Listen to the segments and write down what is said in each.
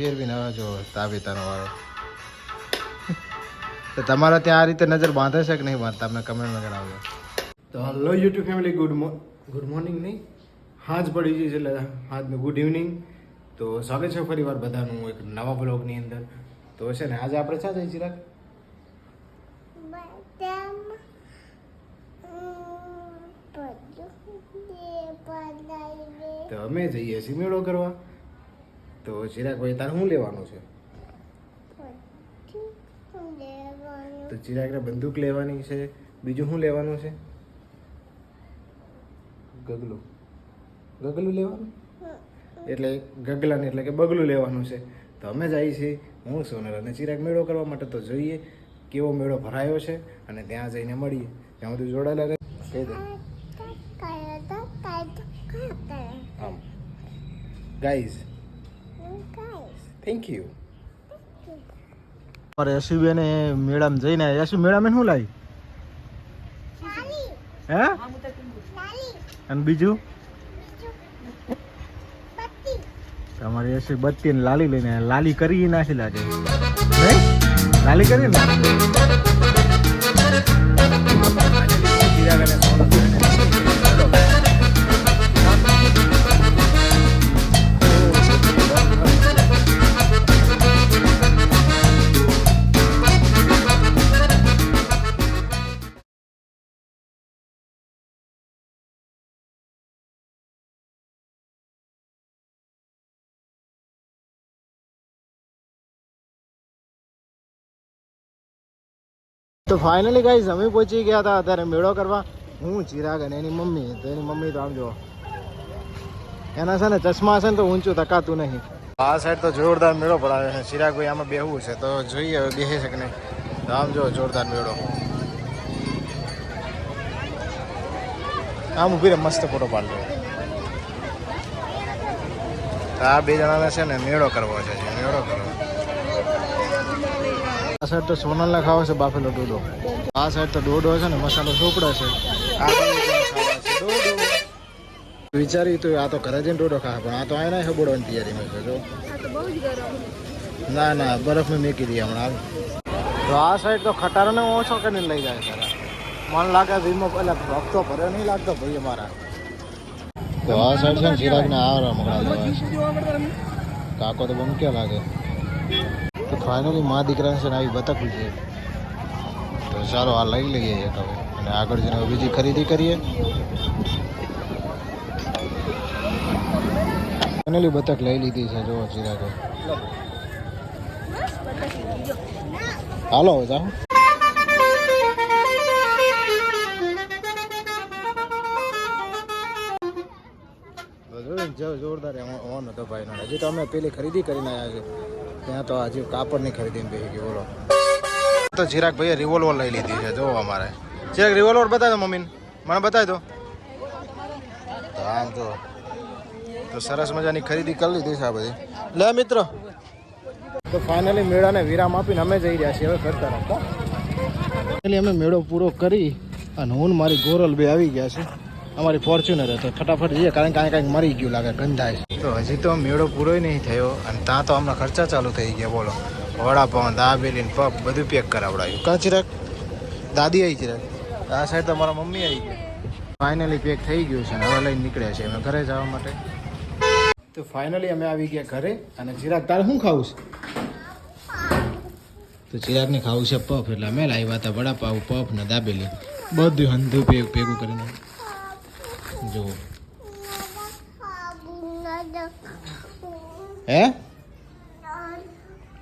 ફેરવીને હવે જો તાબેતાનો વાળો. તો તમારા ત્યાં આ રીતે નજર બાંધે છે કે નહીં બાંધતા તમને કમેન્ટમાં જણાવજો. તો hello YouTube family, good morning નહીં, હાજ પડી ગઈ છે એટલે આજનું ગુડ ઇવનિંગ. તો સ્વાગત છે ફરી વાર બધાનું એક નવા બ્લોગની અંદર. તો છે ને આજે આપણે ક્યાં જઈએ ચિરાગ? તો અમે જઈએ છીએ મેળો કરવા. તો ચિરાગભાઈ તારે શું લેવાનું છે? તો ચિરાગને બંદૂક લેવાની છે. બીજું શું લેવાનું છે? ગગલું લેવાનું એટલે ગગલાને એટલે કે બગલું લેવાનું છે. તો અમે જઈએ છીએ હું સોનલ અને ચિરાગ મેળો કરવા માટે. તો જોઈએ કેવો મેળો ભરાયો છે અને ત્યાં જઈને મળીએ. ત્યાં બધું જોડાયેલા રહે. કહી દે આમ ગાઈઝ, થેન્ક યુ. और यशुबेन મેળામાં જઈને યશુ મેળામાં શું લાવી? હે? અને બીજું તમારી યશુ બત્તી ને લાલી લઈને લાલી કરી નાખી લાગે નહીં? લાલી કરી ને તો ફાઇનલી ગાઈઝ અમે પહોંચી ગયા હતા અત્યારે મેળો કરવા. હું ચિરાગ અને એની મમ્મી. તો એની મમ્મી તો આમ જો એના છે ને ચશ્મા છે ને તો ઊંચું તકાતું નહીં. આ સાઈડ તો જોરદાર મેળો પડાવે છે. ચિરાગભાઈ આમાં બેહવું છે તો જોઈએ હવે બેસે છે કે નહીં. તો આમ જો જોરદાર મેળો. આમ ઉભી રે મસ્ત ફોટો પાડજો. આ બે જણાને છે ને મેળો કરવો છે. મેળો કરવો. આ સાઈડ તો સોનલને ખાવા છે બાફેલો ડોડો. આ સાઈડ તો ડોડો છે ને મસાલો ચોપડે છે. વિચારી તો આ તો ઘરે જઈને ડોડો ખાવા, પણ આ તો આને હબોડવાની તૈયારીમાં છે. જો ના બરફમાં મેકી દઈએ હમણાં. તો આ સાઈડ તો ખટારાને ઓછો કરીને લઈ જાય છે. મને લાગે ધીમો એટલે ભક્તો ભરે નહીં લાગતો ભાઈ અમારા. તો આ સાઈડ છે ને ચિરાગને આ કાકો તો બમ ક્યાં લાગે. તો ફાઇનલી મા દીકરા છે ને આવી બતકું છે. તો ચાલો આ લઈ લઈએ એક હવે અને આગળ જઈને બીજી ખરીદી કરીએ. ફાઇનલી બતક લઈ લીધી છે. જો ચિરાગે હાલો હવે જાઓ. જોરદાર ઓન હતો ભાઈ. હજી તો અમે પેલી ખરીદી કરીને આવ્યા છે. ત્યાં તો હજી કાપડની ખરીદીને બેસી ગઈ. બોલો તો ચિરાગ ભાઈએ રિવોલ્વર લઈ લીધી છે. જો અમારે ચિરાગ રિવોલ્વર બતાવી દો મમ્મીને. મને બતાવી દો. તો આમ જો તો સરસ મજાની ખરીદી કરી લીધી છે આ બધી. લે મિત્રો, તો ફાઇનલી મેળાને વિરામ આપીને અમે જઈ રહ્યા છીએ હવે કરતા રાખતા. ફાઇનલી અમે મેળો પૂરો કરી અને હું મારી ગોરલ બે આવી ગયા છે. અમારી ફોર્ચ્યુનર તો ફટાફટ જઈએ કારણ કે કાંઈક મરી ગયું લાગે, ગંધાય. તો હજી તો મેળો પૂરો નહીં થયો અને ત્યાં તો હમણાં ખર્ચા ચાલુ થઈ ગયા. બોલો વડાપાઉં, દાબેલી, પપ બધું પેક કરાવડાવ્યું. કાં ચિરાગ? દાદી આવી ચિરાગ. આ સાઈડ તો મારા મમ્મી આવી ગયા. ફાઇનલી પેક થઈ ગયું છે. હવે લઈને નીકળ્યા છે અમે ઘરે જવા માટે. તો ફાઇનલી અમે આવી ગયા ઘરે. અને ચિરાગ તારે શું ખાવું છે? તો ચિરાગને ખાવું છે પફ, એટલે અમે લાવ્યા હતા વડાપાઉં, પફ ને દાબેલી બધું હંધું ભેગું કરીને. જો હે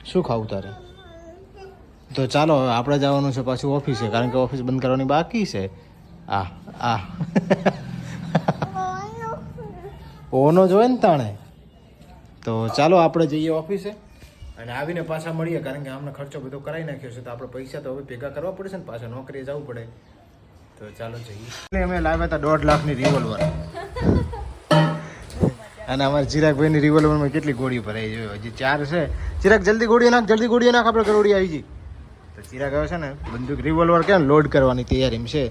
શું ખાવું તારે? તો ચાલો હવે આપણે જવાનું છે પાછું ઓફિસે, કારણ કે ઓફિસ બંધ કરવાની બાકી છે. ઓનો જોવે ને તાણે. તો ચાલો આપણે જઈએ ઓફિસે અને આવીને પાછા મળીએ, કારણ કે અમને ખર્ચો બધો કરાવી નાખ્યો છે. તો આપણે પૈસા તો હવે ભેગા કરવા પડશે ને, પાછા નોકરીએ જવું પડે. તો ચાલો જઈએ. અમે લાવ્યા હતા 1.5 લાખની રિવોલ્વર. અને અમારે ચિરાગભાઈની રિવોલ્વરમાં કેટલી ગોળીઓ ભરાઈ જોયો? હજી 4 છે. ચિરાગ જલ્દી ગોળીઓ નાખ, આપણે ગરોડી આવી જઈ. તો ચિરાગ આવે છે ને બંદૂક રિવોલ્વર કેમ લોડ કરવાની તૈયારીમાં છે.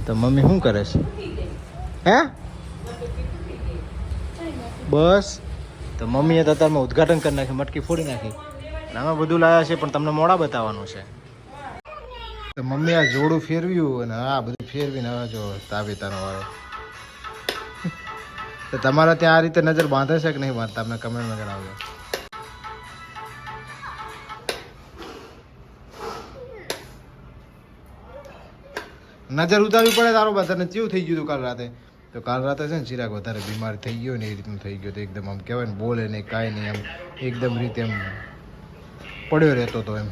તો મમ્મી શું કરે છે? હે બસ તો મમ્મીએ તો અત્યારમાં ઉદ્ઘાટન કરી નાખ્યું, મટકી ફોડી નાખી. અને આમાં બધું લાવ્યા છે પણ તમને મોડા બતાવવાનું છે. તો મમ્મી આ જોડું ફેરવ્યું અને આ બધું ફેરવીને હવે જો તાબેતાનો વાળો. તો તમારા ત્યાં આ રીતે નજર બાંધે છે કે નહીં બાંધતા? તમને કમેન્ટમાં જણાવજો. નજર ઉતારવી પડે તારો બધાને કેવું થઈ ગયું હતું કાલ રાતે? તો કાલ રાતે છે ને ચિરાગ વધારે બીમાર થઈ ગયો ને એ રીતનું થઈ ગયું. તો એકદમ આમ કહેવાય ને બોલે નહીં કાંઈ નહીં, એમ એકદમ રીતે એમ પડ્યો રહેતો હતો એમ.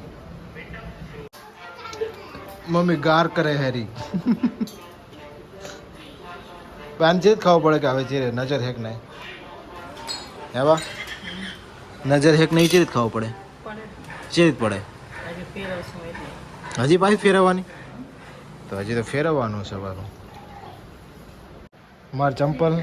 મમ્મી ગાર કરે હેરી. પાનચે જ ખાવું પડે કે હવે ચીરે નજર હેક નહીં હેવા નજર હેક નહીં ચીરે જ ખાવું પડે. ચીરે જ પડે. હજી પાછી ફેરવવાની? તો હજી તો ફેરવવાનું છે પાછું. માર ચંપલ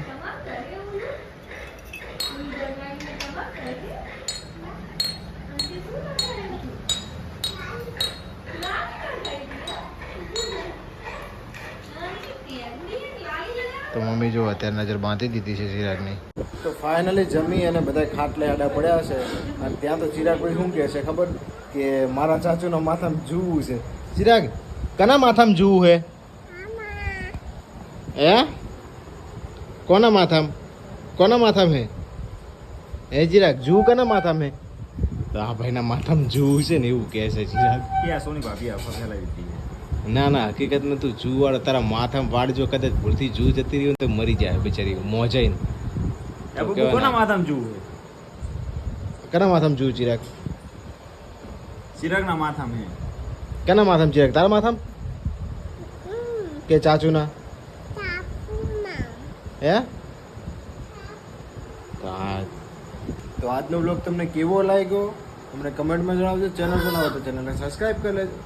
તો મમ્મી જો અત્યારે નજર બાંધી દીધી છે ચિરાગની. તો ફાઇનલી જમી અને બધા ખાટલે આડા પડ્યા છે. અને ત્યાં તો ચિરાગભાઈ શું કહે છે ખબર? કે મારા ચાચુના માથામાં જૂવું છે. ચિરાગ કના માથામાં જૂવું હે? હે કોના માથામાં? કોના માથામાં હે? હે ચિરાગ જૂ કના માથામાં હે? તો આ ભાઈના માથામાં જૂવું છે ને એવું કહે છે ચિરાગ. સોની ભાભી ફસાયેલા હતી. ના ના હકીકતમાં તું જૂ વાળો તારા માથામાં વાળજો કદાચ ભૂલથી જૂ જતી રહી તો મરી જાય બિચારી મોજાઈને. કોના માથામાં જુએ? કના માથામાં જૂ ચિરાગ? ચિરાગના માથામાં હે. કેના માથામાં ચિરાગ? તારા માથામાં કે ચાચુના? હે તો આજનો બ્લોગ તમને કેવો લાગ્યો અમને કમેન્ટમાં જણાવજો. ચેનલ બનાવો તો ચેનલને સબસ્ક્રાઈબ કરી લેજો.